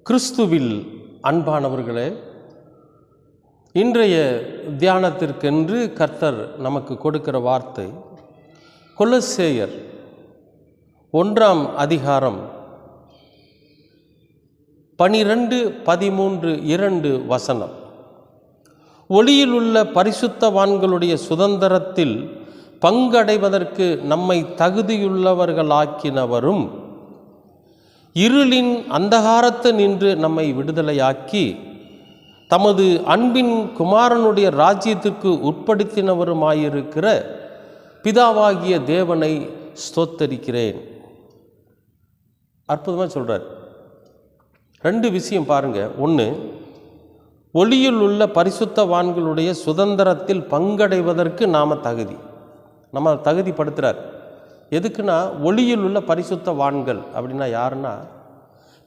கிறிஸ்துவில் அன்பானவர்களே, இன்றைய தியானத்திற்கென்று கர்த்தர் நமக்கு கொடுக்கிற வார்த்தை கொலோசேயர் 1 அதிகாரம் 12, 13, 2 வசனம். ஒளியில் உள்ள பரிசுத்தவான்களுடைய சுதந்திரத்தில் பங்கடைவதற்கு நம்மை தகுதியுள்ளவர்களாக்கினவரும் இருளின் அந்தகாரத்து நின்று நம்மை விடுதலையாக்கி தமது அன்பின் குமாரனுடைய ராஜ்யத்திற்கு உட்படுத்தினவருமாயிருக்கிற பிதாவாகிய தேவனை ஸ்தோத்தரிக்கிறேன். அற்புதமாக சொல்கிறார். 2 விஷயம் பாருங்க. 1, ஒளியில் உள்ள பரிசுத்தவான்களுடைய சுதந்திரத்தில் பங்கடைவதற்கு நாம் நம்ம தகுதிப்படுத்துகிறார். எதுக்குன்னா, ஒளியில் உள்ள பரிசுத்தவான்கள் அப்படின்னா யாருன்னா,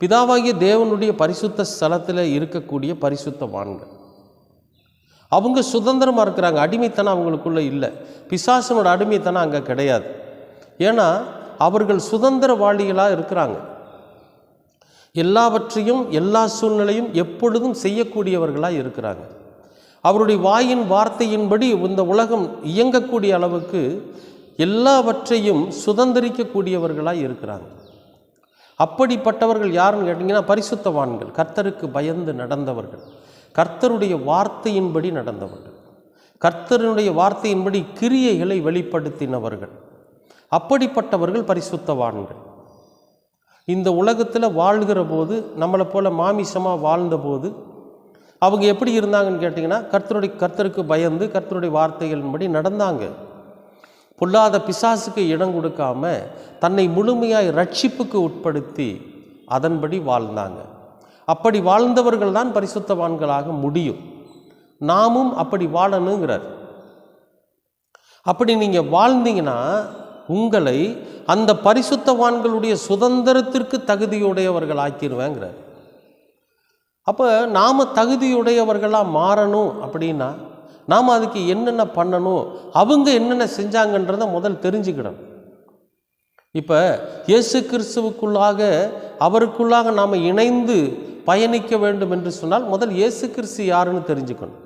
பிதாவாகிய தேவனுடைய பரிசுத்த ஸ்தலத்தில் இருக்கக்கூடிய பரிசுத்தவான்கள். அவங்க சுதந்திரமாக இருக்கிறாங்க. அடிமைத்தனம் அவங்களுக்குள்ளே இல்லை. பிசாசனோட அடிமைத்தனம் அங்கே கிடையாது. ஏன்னா அவர்கள் சுதந்திரவாளிகளாக இருக்கிறாங்க. எல்லாவற்றையும் எல்லா சூழ்நிலையும் எப்பொழுதும் செய்யக்கூடியவர்களாக இருக்கிறாங்க. அவருடைய வாயின் வார்த்தையின்படி இந்த உலகம் இயங்கக்கூடிய அளவுக்கு எல்லாவற்றையும் சுதந்திரிக்கக்கூடியவர்களாக இருக்கிறாங்க. அப்படிப்பட்டவர்கள் யாருன்னு கேட்டிங்கன்னா, பரிசுத்தவான்கள், கர்த்தருக்கு பயந்து நடந்தவர்கள், கர்த்தருடைய வார்த்தையின்படி நடந்தவர்கள், கர்த்தருடைய வார்த்தையின்படி கிரியைகளை வெளிப்படுத்தினவர்கள். அப்படிப்பட்டவர்கள் பரிசுத்தவான்கள். இந்த உலகத்தில் வாழ்கிற போது, நம்மளை போல மாமிசமாக வாழ்ந்தபோது அவங்க எப்படி இருந்தாங்கன்னு கேட்டிங்கன்னா, கர்த்தருக்கு பயந்து கர்த்தருடைய வார்த்தைகளின்படி நடந்தாங்க. பொல்லாத பிசாசுக்கு இடம் கொடுக்காம தன்னை முழுமையாய் ரட்சிப்புக்கு உட்படுத்தி அதன்படி வாழ்ந்தாங்க. அப்படி வாழ்ந்தவர்கள் தான் பரிசுத்தவான்களாக முடியும். நாமும் அப்படி வாழணுங்கிறார். அப்படி நீங்கள் வாழ்ந்தீங்கன்னா உங்களை அந்த பரிசுத்தவான்களுடைய சுதந்திரத்திற்கு தகுதியுடையவர்கள் ஆக்கிடுவேங்கிறார். அப்போ நாம் தகுதியுடையவர்களாக மாறணும் அப்படின்னா நாம் அதுக்கு என்னென்ன பண்ணணும், அவங்க என்னென்ன செஞ்சாங்கன்றதை முதல் தெரிஞ்சுக்கிடணும். இப்போ இயேசு கிறிஸ்துவுக்குள்ளாக அவருக்குள்ளாக நாம் இணைந்து பயணிக்க வேண்டும் என்று சொன்னால் முதல் இயேசு கிறிஸ்து யாருன்னு தெரிஞ்சுக்கணும்.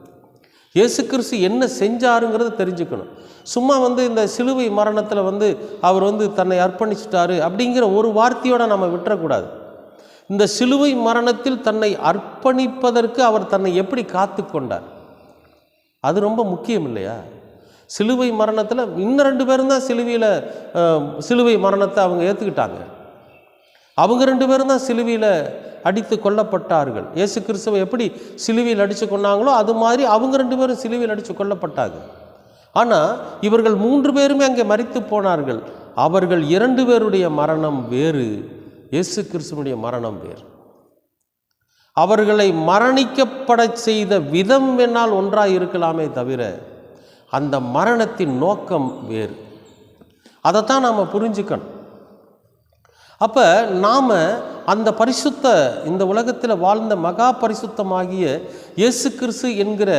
இயேசு கிறிஸ்து என்ன செஞ்சாருங்கிறத தெரிஞ்சுக்கணும். சும்மா இந்த சிலுவை மரணத்தில் அவர் தன்னை அர்ப்பணிச்சிட்டாரு அப்படிங்கிற ஒரு வார்த்தையோடு நம்ம விட்டுறக்கூடாது. இந்த சிலுவை மரணத்தில் தன்னை அர்ப்பணிப்பதற்கு அவர் தன்னை எப்படி காத்து கொண்டார், அது ரொம்ப முக்கியம் இல்லையா? சிலுவை மரணத்தில் இன்னும் 2 பேரும் தான் சிலுவை மரணத்தை அவங்க ஏற்றுக்கிட்டாங்க. அவங்க 2 பேரும் தான் சிலுவையில் அடித்து கொல்லப்பட்டார்கள். இயேசு கிறிஸ்துவை எப்படி சிலுவையில் அடித்து கொண்டாங்களோ அது மாதிரி அவங்க 2 பேரும் சிலுவையில் அடித்து கொல்லப்பட்டாங்க. ஆனால் இவர்கள் 3 பேருமே அங்கே மரித்து போனார்கள். அவர்கள் 2 பேருடைய மரணம் வேறு, இயேசு கிறிஸ்துவனுடைய மரணம் வேறு. அவர்களை மரணிக்கப்பட செய்த விதம் வேணால் ஒன்றாக இருக்கலாமே தவிர அந்த மரணத்தின் நோக்கம் வேறு. அதைத்தான் நாம் புரிஞ்சுக்கணும். அப்போ நாம் அந்த இந்த உலகத்தில் வாழ்ந்த மகா பரிசுத்தமாகிய இயேசு கிறிஸ்து என்கிற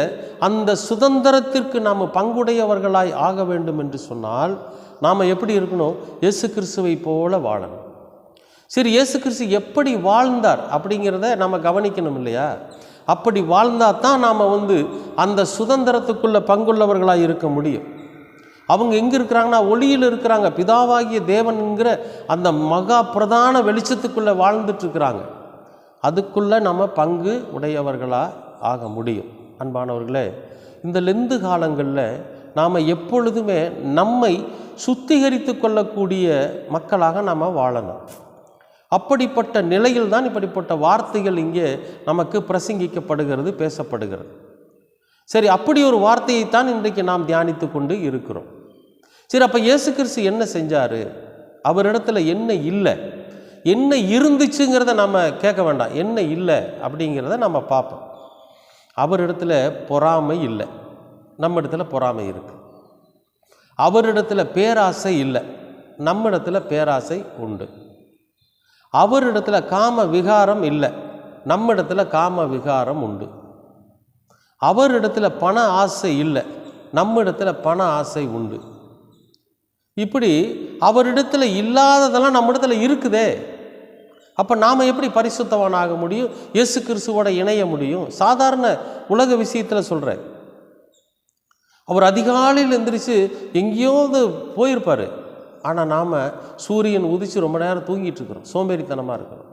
அந்த சுதந்திரத்திற்கு நாம் பங்குடையவர்களாய் ஆக வேண்டும் என்று சொன்னால் நாம் எப்படி இருக்கணும்? இயேசு கிறிஸ்துவை போல வாழணும். சரி, இயேசு கிறிஸ்து எப்படி வாழ்ந்தார் அப்படிங்கிறத நம்ம கவனிக்கணும் இல்லையா? அப்படி வாழ்ந்தால் தான் நாம் அந்த சுதந்திரத்துக்குள்ளே பங்குள்ளவர்களாக இருக்க முடியும். அவங்க எங்கே இருக்கிறாங்கன்னா, ஒளியில் இருக்கிறாங்க. பிதாவாகிய தேவன்கிற அந்த மகா பிரதான வெளிச்சத்துக்குள்ளே வாழ்ந்துட்டுருக்கிறாங்க. அதுக்குள்ளே நம்ம பங்கு உடையவர்களாக ஆக முடியும். அன்பானவர்களே, இந்த லெந்து காலங்களில் நாம் எப்பொழுதுமே நம்மை சுத்திகரித்து கொள்ளக்கூடிய மக்களாக நாம் வாழணும். அப்படிப்பட்ட நிலையில் தான் இப்படிப்பட்ட வார்த்தைகள் இங்கே நமக்கு பிரசங்கிக்கப்படுகிறது, பேசப்படுகிறது. சரி, அப்படி ஒரு வார்த்தையைத்தான் இன்றைக்கு நாம் தியானித்து கொண்டு இருக்கிறோம். சரி, அப்போ இயேசு கிறிஸ்து என்ன செஞ்சார்? அவரிடத்துல என்ன இல்லை, என்ன இருந்துச்சுங்கிறத நம்ம கேட்க வேண்டாம். என்ன இல்லை அப்படிங்கிறத நம்ம பார்ப்போம். அவரிடத்துல பொறாமை இல்லை, நம்ம இடத்துல பொறாமை இருக்கு. அவரிடத்துல பேராசை இல்லை, நம்ம இடத்துல பேராசை உண்டு. அவரிடத்துல காம விகாரம் இல்லை, நம்ம இடத்துல காம விகாரம் உண்டு. அவரிடத்துல பண ஆசை இல்லை, நம்ம இடத்துல பண ஆசை உண்டு. இப்படி அவரிடத்துல இல்லாததெல்லாம் நம்ம இடத்துல இருக்குதே. அப்போ நாம் எப்படி பரிசுத்தவான் ஆக முடியும்? இயேசு கிறிஸ்துவோட இணைய முடியும்? சாதாரண உலக விஷயத்தில் சொல்கிறேன். அவர் அதிகாலையில் எந்திரிச்சு எங்கேயோது போயிருப்பார். ஆனால் நாம் சூரியன் உதித்து ரொம்ப நேரம் தூங்கிட்டு இருக்கிறோம், சோம்பேறித்தனமாக இருக்கிறோம்.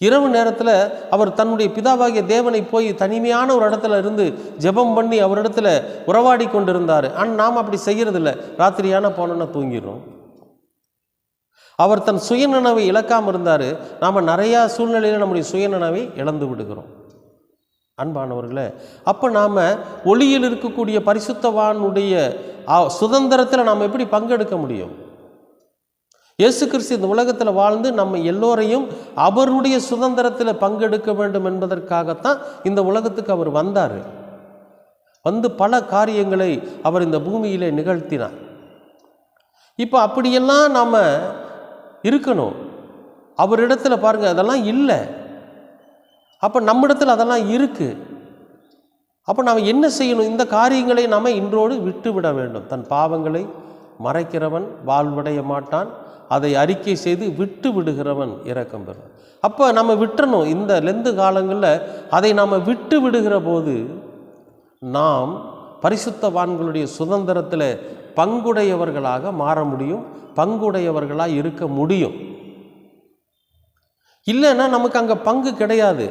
இரவு நேரத்தில் அவர் தன்னுடைய பிதாவாகிய தேவனை போய் தனிமையான ஒரு இடத்துல இருந்து ஜெபம் பண்ணி அவரிடத்துல உறவாடி கொண்டு இருந்தார். ஆனால் நாம் அப்படி செய்கிறதில்ல. ராத்திரியான போனோன்னா தூங்கிடுறோம். அவர் தன் சுயநினைவை இழக்காமல் இருந்தார். நாம் நிறையா சூழ்நிலையில் நம்முடைய சுயநினைவை இழந்து விடுகிறோம். அன்பானவர்களே, அப்போ நாம் ஒளியில் இருக்கக்கூடிய பரிசுத்தவானுடைய சுதந்திரத்தில் நாம் எப்படி பங்கெடுக்க முடியும்? இயேசு கிறிஸ்து இந்த உலகத்தில் வாழ்ந்து நம்ம எல்லோரையும் அவருடைய சுதந்திரத்தில் பங்கெடுக்க வேண்டும் என்பதற்காகத்தான் இந்த உலகத்துக்கு அவர் வந்தார். வந்து பல காரியங்களை அவர் இந்த பூமியிலே நிகழ்த்தினார். இப்போ அப்படியெல்லாம் நாம் இருக்கணும். அவரிடத்தில் பாருங்கள், அதெல்லாம் இல்லை. அப்போ நம்மிடத்தில் அதெல்லாம் இருக்குது. அப்போ நாம் என்ன செய்யணும்? இந்த காரியங்களை நாம் இன்றோடு விட்டு விட வேண்டும். தன் பாவங்களை மறைக்கிறவன் வாழ்வடைய மாட்டான், அதை அறிக்கை செய்து விட்டு விடுகிறவன் இரக்கம் பெறும். அப்போ நம்ம விட்டுறணும். இந்த லெந்து காலங்களில் அதை நாம் விட்டு விடுகிற போது நாம் பரிசுத்தவான்களுடைய சுதந்திரத்தில் பங்குடையவர்களாக மாற முடியும், பங்குடையவர்களாக இருக்க முடியும். இல்லைன்னா நமக்கு அங்கே பங்கு கிடையாது.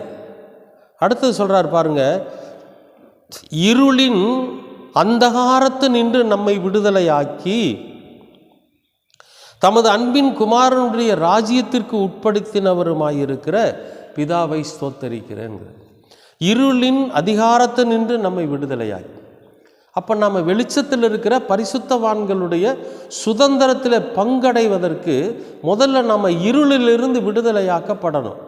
அடுத்தது சொல்கிறார் பாருங்க, இருளின் அந்தகாரத்து நின்று நம்மை விடுதலையாக்கி தமது அன்பின் குமாரனுடைய ராஜ்யத்திற்கு உட்படுத்தினவருமாயிருக்கிற பிதாவை ஸ்தோத்தரிக்கிறேன். இருளின் அதிகாரத்தை நின்று நம்மை விடுதலையாக்கி. அப்போ நம்ம வெளிச்சத்தில் இருக்கிற பரிசுத்தவான்களுடைய சுதந்திரத்தில் பங்கடைவதற்கு முதல்ல நம்ம இருளிலிருந்து விடுதலையாக்கப்படணும்.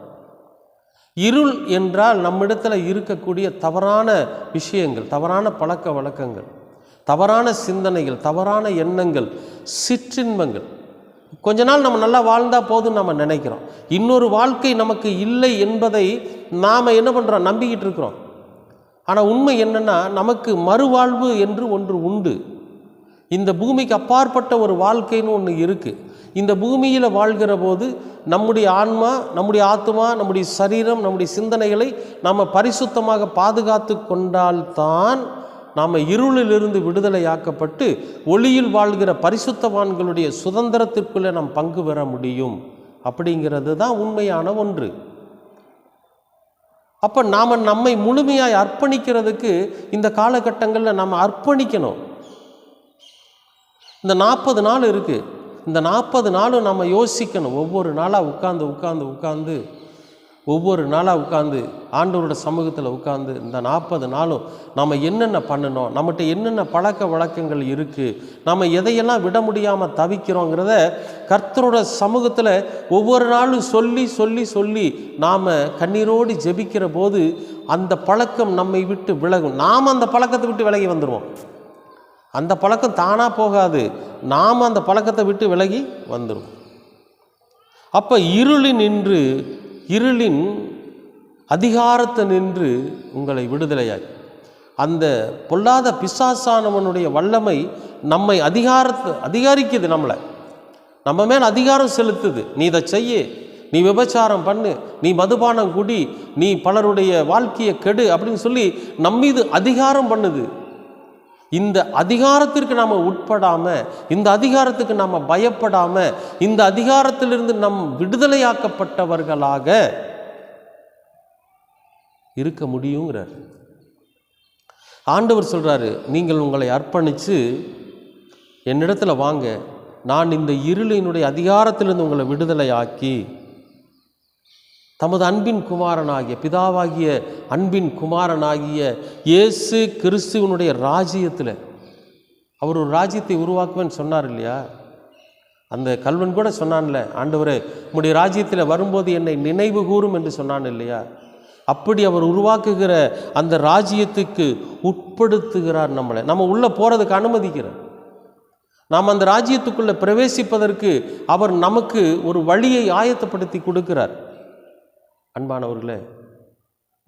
இருள் என்றால் நம்மிடத்தில் இருக்கக்கூடிய தவறான விஷயங்கள், தவறான பழக்க வழக்கங்கள், தவறான சிந்தனைகள், தவறான எண்ணங்கள், சிற்றின்பங்கள். கொஞ்ச நாள் நம்ம நல்லா வாழ்ந்தால் போதும் நம்ம நினைக்கிறோம். இன்னொரு வாழ்க்கை நமக்கு இல்லை என்பதை நாம் என்ன பண்ணுறோம்? நம்பிக்கிட்டு இருக்கிறோம். ஆனால் உண்மை என்னென்னா, நமக்கு மறுவாழ்வு என்று ஒன்று உண்டு. இந்த பூமிக்கு அப்பாற்பட்ட ஒரு வாழ்க்கைன்னு ஒன்று இருக்குது. இந்த பூமியில் வாழ்கிற போது நம்முடைய ஆன்மா, நம்முடைய ஆத்மா, நம்முடைய சரீரம், நம்முடைய சிந்தனைகளை நாம் பரிசுத்தமாக பாதுகாத்து கொண்டால்தான் நாம் இருளிலிருந்து விடுதலையாக்கப்பட்டு ஒளியில் வாழ்கிற பரிசுத்தவான்களுடைய சுதந்திரத்திற்குள்ளே நாம் பங்கு பெற முடியும். அப்படிங்கிறது தான் உண்மையான ஒன்று. அப்போ நாம் நம்மை முழுமையாய் அர்ப்பணிக்கிறதுக்கு இந்த காலகட்டங்களில் நாம் அர்ப்பணிக்கணும். இந்த 40 நாள் இருக்குது. இந்த 40 நாளும் நம்ம யோசிக்கணும். ஒவ்வொரு நாளாக உட்காந்து ஆண்டவரோட சமூகத்தில் உட்காந்து இந்த 40 நாளும் நம்ம என்னென்ன பண்ணணும், நம்மகிட்ட என்னென்ன பழக்க வழக்கங்கள் இருக்குது, நம்ம எதையெல்லாம் விட முடியாமல் தவிக்கிறோங்கிறத கர்த்தரோட சமூகத்தில் ஒவ்வொரு நாளும் சொல்லி சொல்லி சொல்லி நாம் கண்ணீரோடு ஜெபிக்கிற போது அந்த பழக்கம் நம்மை விட்டு விலகும். நாம் அந்த பழக்கத்தை விட்டு விலகி வந்துடுவோம். அந்த பழக்கம் தானாக போகாது, நாம் அந்த பழக்கத்தை விட்டு விலகி வந்துடுவோம். அப்போ இருளின் அதிகாரத்தை நின்று உங்களை விடுதலையாகி, அந்த பொல்லாத பிசாசானவனுடைய வல்லமை நம்மை அதிகாரிக்குது, நம்ம மேல் அதிகாரம் செலுத்துது. நீ இதை செய்ய, நீ விபச்சாரம் பண்ணு, நீ மதுபானம் குடி, நீ பலருடைய வாழ்க்கையை கெடு அப்படின்னு சொல்லி நம்மீது அதிகாரம் பண்ணுது. இந்த அதிகாரத்திற்கு நாம் உட்படாமல், இந்த அதிகாரத்துக்கு நாம் பயப்படாமல், இந்த அதிகாரத்திலிருந்து நம் விடுதலையாக்கப்பட்டவர்களாக இருக்க முடியுங்கிறார். ஆண்டவர் சொல்கிறாரு, நீங்கள் உங்களை அர்ப்பணித்து என்னிடத்தில் வாங்க, நான் இந்த இருளினுடைய அதிகாரத்திலிருந்து உங்களை விடுதலையாக்கி தமது அன்பின் குமாரனாகிய, பிதாவாகிய அன்பின் குமாரனாகிய இயேசு கிறிஸ்துவனுடைய ராஜ்யத்தில், அவர் ஒரு ராஜ்யத்தை உருவாக்குவேன்னு சொன்னார் இல்லையா? அந்த கல்வன் கூட சொன்னான்ல, ஆண்டவரே உம்முடைய ராஜ்யத்தில் வரும்போது என்னை நினைவு கூறும் என்று சொன்னான் இல்லையா? அப்படி அவர் உருவாக்குகிற அந்த ராஜ்யத்துக்கு உட்படுத்துகிறார் நம்மளை. நம்ம உள்ளே போகிறதுக்கு அனுமதிக்கிறார். நாம் அந்த ராஜ்யத்துக்குள்ளே பிரவேசிப்பதற்கு அவர் நமக்கு ஒரு வழியை ஆயத்தப்படுத்தி கொடுக்கிறார். அன்பானவர்களே,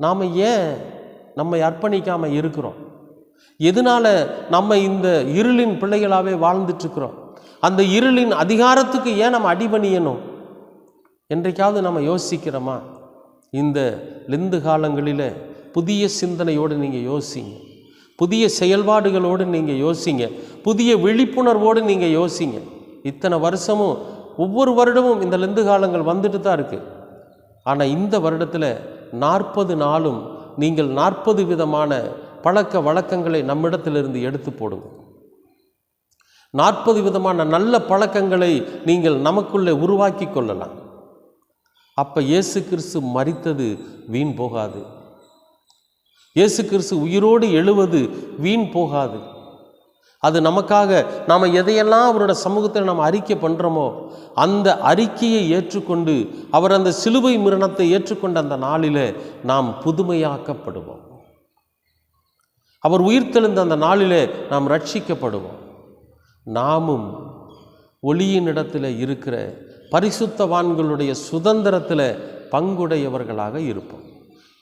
நாம் ஏன் நம்மை அர்ப்பணிக்காமல் இருக்கிறோம்? எதனால் நம்ம இந்த இருளின் பிள்ளைகளாகவே வாழ்ந்துட்டுருக்கிறோம்? அந்த இருளின் அதிகாரத்துக்கு ஏன் நம்ம அடிபணியணும்? என்றைக்காவது நம்ம யோசிக்கிறோமா? இந்த லெந்து காலங்களில் புதிய சிந்தனையோடு நீங்கள் யோசிங்க, புதிய செயல்பாடுகளோடு நீங்கள் யோசிங்க, புதிய விழிப்புணர்வோடு நீங்கள் யோசிங்க. இத்தனை வருஷமும் ஒவ்வொரு வருடமும் இந்த லெந்து காலங்கள் வந்துட்டு தான் இருக்குது. ஆனால் இந்த வருடத்தில் 40 நாளும் நீங்கள் 40 விதமான பழக்க வழக்கங்களை நம்மிடத்திலிருந்து எடுத்து போடுங்க. 40 விதமான நல்ல பழக்கங்களை நீங்கள் நமக்குள்ளே உருவாக்கி கொள்ளலாம். அப்போ இயேசு கிறிஸ்து மரித்தது வீண் போகாது, இயேசு கிறிஸ்து உயிரோடு எழுவது வீண் போகாது. அது நமக்காக நாம் எதையெல்லாம் அவரோட சமூகத்தில் நாம் அறிக்கை பண்ணுறோமோ அந்த அறிக்கையை ஏற்றுக்கொண்டு அவர் அந்த சிலுவை மரணத்தை ஏற்றுக்கொண்ட அந்த நாளில் நாம் புதுமையாக்கப்படுவோம். அவர் உயிர்த்தெழுந்த அந்த நாளிலே நாம் ரட்சிக்கப்படுவோம். நாமும் ஒளியினிடத்தில் இருக்கிற பரிசுத்தவான்களுடைய சுதந்திரத்தில் பங்குடையவர்களாக இருப்போம்.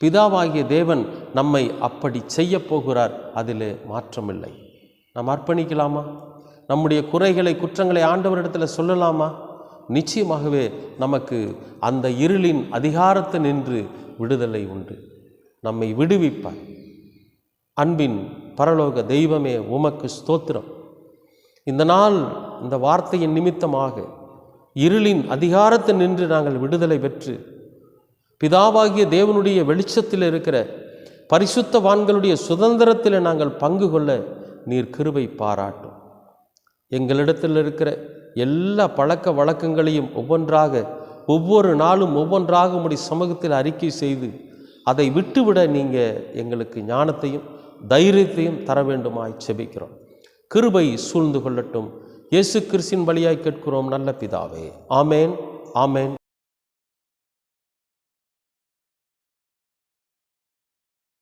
பிதாவாகிய தேவன் நம்மை அப்படி செய்ய போகிறார், அதில் மாற்றமில்லை. நாம் அர்ப்பணிக்கலாமா? நம்முடைய குறைகளை குற்றங்களை ஆண்டவரிடத்தில் சொல்லலாமா? நிச்சயமாகவே நமக்கு அந்த இருளின் அதிகாரத்தை நின்று விடுதலை உண்டு. நம்மை விடுவிப்பார். அன்பின் பரலோக தெய்வமே, உமக்கு ஸ்தோத்திரம். இந்த நாள் இந்த வார்த்தையின் நிமித்தமாக இருளின் அதிகாரத்தை நின்று நாங்கள் விடுதலை பெற்று பிதாவாகிய தேவனுடைய வெளிச்சத்தில் இருக்கிற பரிசுத்தவான்களுடைய சுதந்திரத்தில் நாங்கள் பங்கு கொள்ள நீர் கிருபை பாராட்டும். எங்களிடத்தில் இருக்கிற எல்லா பழக்க வழக்கங்களையும் ஒவ்வொரு நாளும் ஒவ்வொன்றாக உம்முடைய சமூகத்தில் அறிக்கை செய்து அதை விட்டுவிட நீங்கள் எங்களுக்கு ஞானத்தையும் தைரியத்தையும் தர வேண்டுமாய் செபிக்கிறோம். கிருபை சூழ்ந்து கொள்ளட்டும். இயேசு கிறிஸ்துவின் வழியாய் கேட்கிறோம் நல்ல பிதாவே. ஆமேன், ஆமேன்.